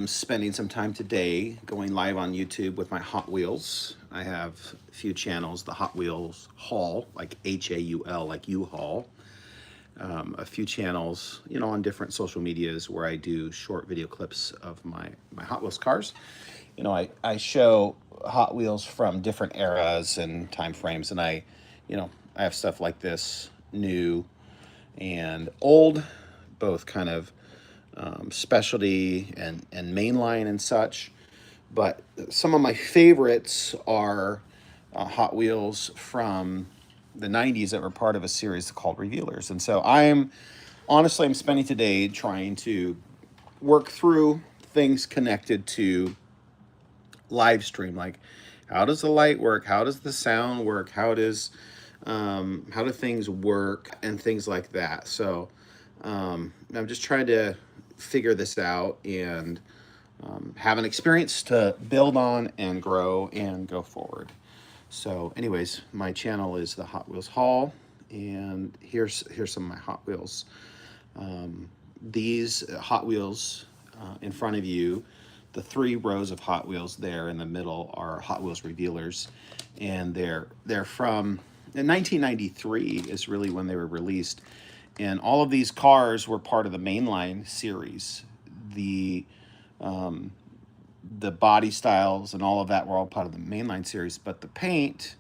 I'm spending some time today going live on YouTube with my Hot Wheels. I have a few channels, the Hot Wheels Haul, like Haul, like U-Haul. A few channels, on different social medias where I do short video clips of my Hot Wheels cars. I show Hot Wheels from different eras and time frames, and I have stuff like this, new and old, both kind of specialty and mainline and such. But some of my favorites are Hot Wheels from the 90s that were part of a series called Revealers. And so I'm spending today trying to work through things connected to live stream, like how does the light work, how does the sound work, how do things work, and things like that. So I'm just trying to figure this out and have an experience to build on and grow and go forward. So, anyways, my channel is the Hot Wheels Haul, and here's some of my Hot Wheels. These Hot Wheels in front of you, the three rows of Hot Wheels there in the middle are Hot Wheels Revealers, and they're from in 1993 is really when they were released, and all of these cars were part of the mainline series. The the body styles and all of that were all part of the mainline series, but the paint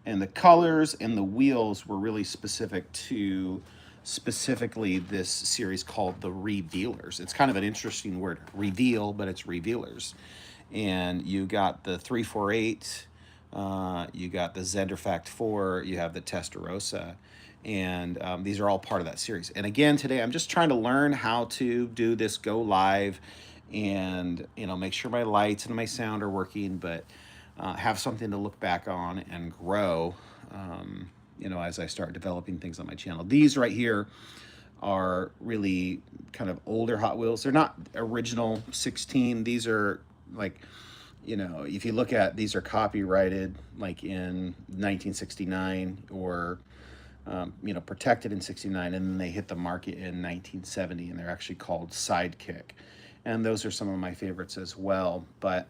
and the colors and the wheels were really specific to specifically this series called the Revealers. It's kind of an interesting word, reveal, but it's Revealers. And you got the 348, you got the Zenderfact 4, you have the Testarossa, and these are all part of that series. And again, today I'm just trying to learn how to do this go live and make sure my lights and my sound are working, but have something to look back on and grow as I start developing things on my channel. These right here are really kind of older Hot Wheels. They're not original 16. These are like, if you look at, these are copyrighted like in 1969 or protected in 69, and then they hit the market in 1970, and they're actually called Sidekick. And those are some of my favorites as well. But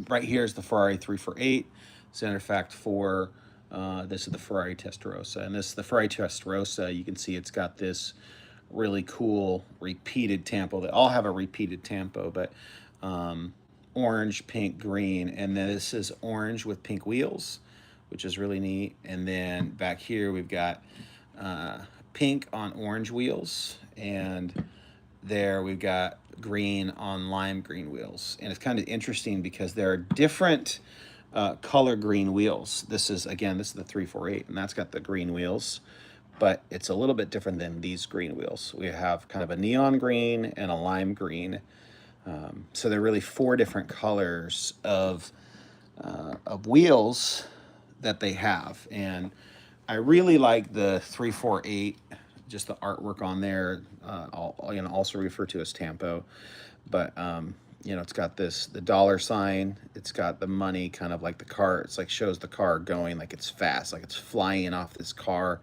right here is the Ferrari 348, Center Fact 4. This is the Ferrari Testarossa. And this is the Ferrari Testarossa. You can see it's got this really cool repeated tampo. They all have a repeated tampo, but orange, pink, green. And then this is orange with pink wheels, which is really neat. And then back here we've got pink on orange wheels, and there we've got green on lime green wheels. And it's kind of interesting because there are different color green wheels. This is the 348, and that's got the green wheels, but it's a little bit different than these green wheels. We have kind of a neon green and a lime green. So they're really four different colors of wheels that they have. And I really like the 348, just the artwork on there, also referred to as Tampo. But, it's got the dollar sign. It's got the money, kind of like the car. It's like shows the car going like it's fast, like it's flying off this car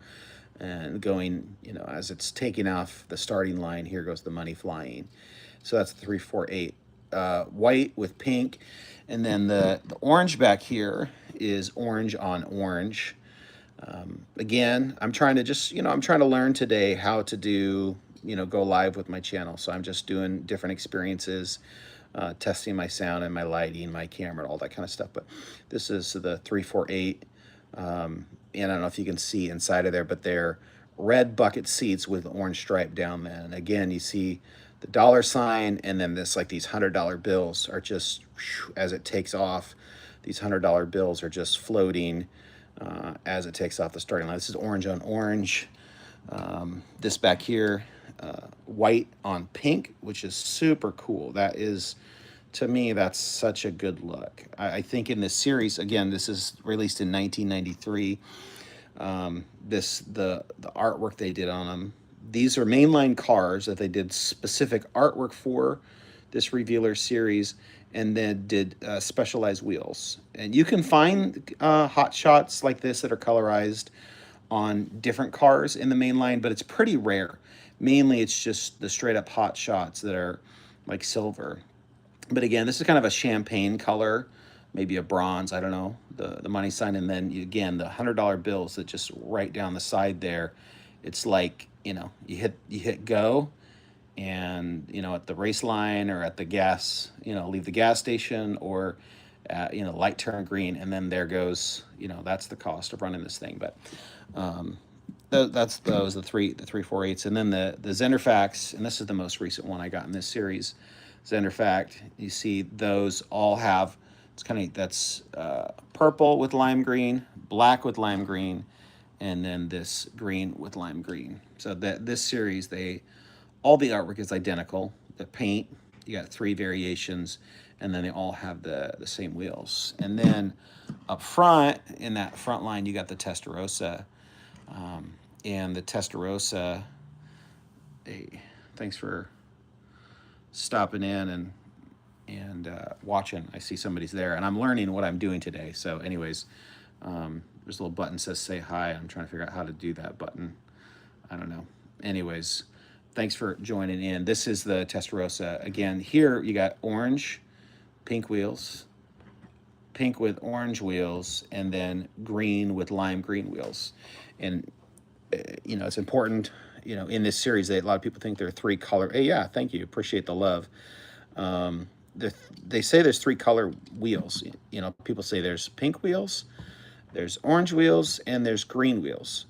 and going, as it's taking off the starting line, here goes the money flying. So that's the 348. White with pink. And then the orange back here is orange on orange. Again, I'm trying to learn today how to do, go live with my channel. So I'm just doing different experiences, testing my sound and my lighting, my camera, all that kind of stuff. But this is the 348. And I don't know if you can see inside of there, but they're red bucket seats with orange stripe down there. And again, you see the dollar sign, and then these $100 bills are just, as it takes off, these $100 bills are just floating as it takes off the starting line. This is orange on orange. This back here, white on pink, which is super cool. That is, to me, that's such a good look. I think in this series, again, this is released in 1993. The artwork they did on them. These are mainline cars that they did specific artwork for this Revealer series, and then did specialized wheels. And you can find hot shots like this that are colorized on different cars in the main line, but it's pretty rare. Mainly, it's just the straight up hot shots that are like silver. But again, this is kind of a champagne color, maybe a bronze, I don't know, the money sign. And then again, the $100 bills that just right down the side there, it's like, you hit go, and at the race line or at the gas, leave the gas station, or light turn green, and then there goes, that's the cost of running this thing. But that's those the 348s, and then the Zenderfax, and this is the most recent one I got in this series. Zenderfact, you see those all have, it's kind of, that's purple with lime green, black with lime green, and then this green with lime green. So that this series, all the artwork is identical. The paint, you got 3 variations, and then they all have the same wheels. And then up front, in that front line, you got the Testarossa. And the Testarossa, hey, thanks for stopping in and watching. I see somebody's there, and I'm learning what I'm doing today. So anyways, there's a little button that says say hi. I'm trying to figure out how to do that button. I don't know. Anyways, thanks for joining in. This is the Testarossa. Again, here you got orange, pink wheels, pink with orange wheels, and then green with lime green wheels. And it's important, in this series that a lot of people think there are 3 color. Hey, yeah, thank you. Appreciate the love. They say there's 3 color wheels. People say there's pink wheels, there's orange wheels, and there's green wheels.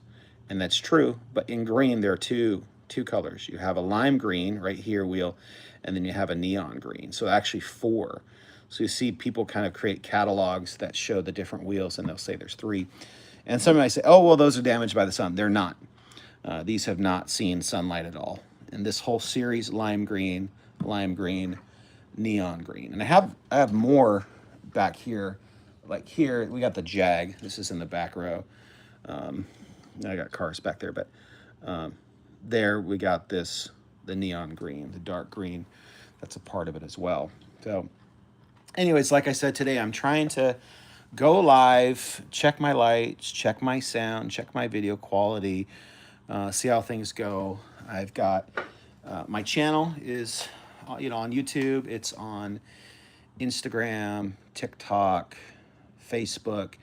And that's true, but in green there are two colors. You have a lime green right here wheel, and then you have a neon green. So actually 4. So you see people kind of create catalogs that show the different wheels, and they'll say there's 3. And somebody might say, oh, well, those are damaged by the sun. They're not. These have not seen sunlight at all. And this whole series, lime green, neon green. And I have more back here. Like here, we got the Jag. This is in the back row. I got cars back there, but there we got the neon green, the dark green. That's a part of it as well. So anyways, like I said, today I'm trying to go live, check my lights, check my sound, check my video quality, see how things go. I've got my channel is on YouTube. It's on Instagram, TikTok, Facebook.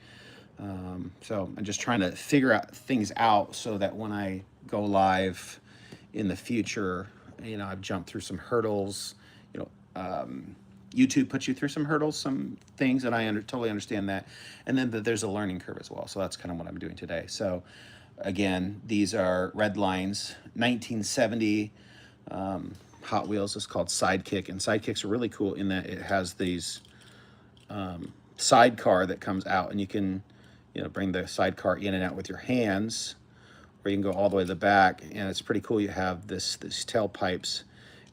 So I'm just trying to figure things out so that when I go live in the future, I've jumped through some hurdles. YouTube puts you through some hurdles, some things, and I totally understand that. And then there's a learning curve as well. So that's kind of what I'm doing today. So again, these are red lines, 1970 Hot Wheels. It's called Sidekick, and Sidekicks are really cool in that it has these sidecar that comes out, and you can bring the sidecar in and out with your hands, or you can go all the way to the back, and it's pretty cool. You have these tailpipes,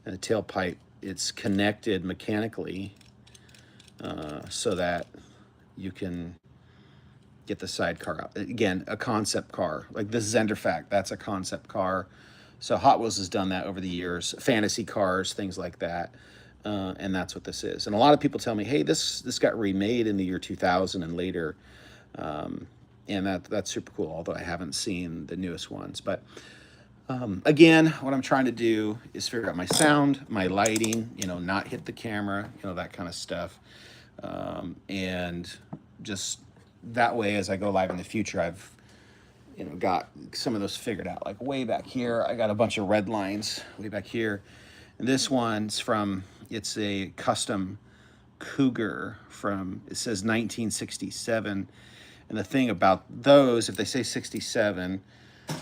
and the tailpipe, it's connected mechanically so that you can get the sidecar out. Again, a concept car. Like the Zenderfact, that's a concept car. So Hot Wheels has done that over the years. Fantasy cars, things like that. And that's what this is. And a lot of people tell me, hey, this got remade in the year 2000 and later. And that's super cool, although I haven't seen the newest ones. But again, what I'm trying to do is figure out my sound, my lighting, not hit the camera, that kind of stuff. And just that way, as I go live in the future, I've got some of those figured out. Like way back here, I got a bunch of red lines way back here. And this one's it's a custom Cougar it says 1967. And the thing about those, if they say 67,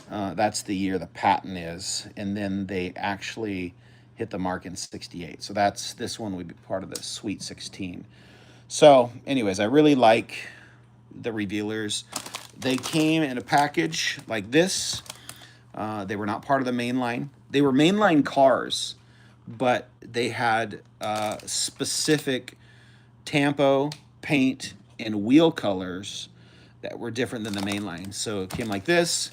that's the year the patent is. And then they actually hit the mark in 68. So this one would be part of the Sweet 16. So anyways, I really like the revealers. They came in a package like this. They were not part of the mainline. They were mainline cars, but they had specific tampo, paint, and wheel colors that were different than the mainline. So it came like this,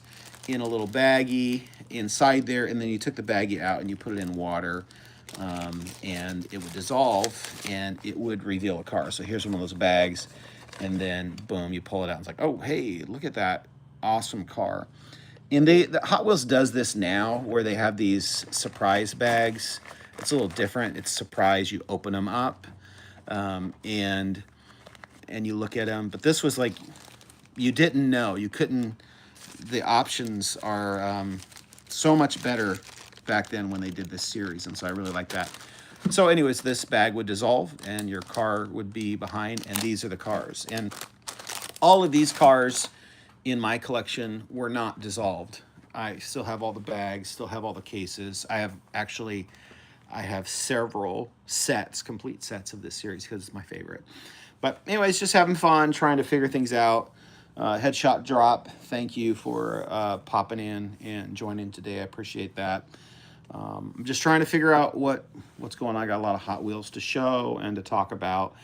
in a little baggie inside there, and then you took the baggie out and you put it in water, and it would dissolve and it would reveal a car. So here's one of those bags, and then boom, you pull it out. It's like, oh, hey, look at that awesome car. And the Hot Wheels does this now, where they have these surprise bags It's a little different. It's a surprise. You open them up, and you look at them. But this was like, you didn't know. You couldn't. The options are so much better back then when they did this series, and so I really like that. So anyways, this bag would dissolve and your car would be behind, and these are the cars. And all of these cars in my collection were not dissolved. I still have all the bags, still have all the cases. I have several sets, complete sets of this series because it's my favorite. But anyways, just having fun, trying to figure things out. Headshot Drop, thank you for popping in and joining today. I appreciate that. I'm just trying to figure out what's going on. I got a lot of Hot Wheels to show and to talk about.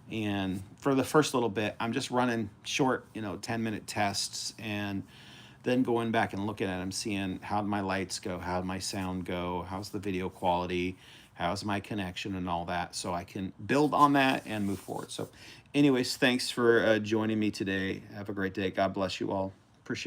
And for the first little bit, I'm just running short, 10-minute tests, and then going back and looking at them, seeing how my lights go, how my sound go, how's the video quality, how's my connection and all that, so I can build on that and move forward. So anyways, thanks for joining me today. Have a great day. God bless you all.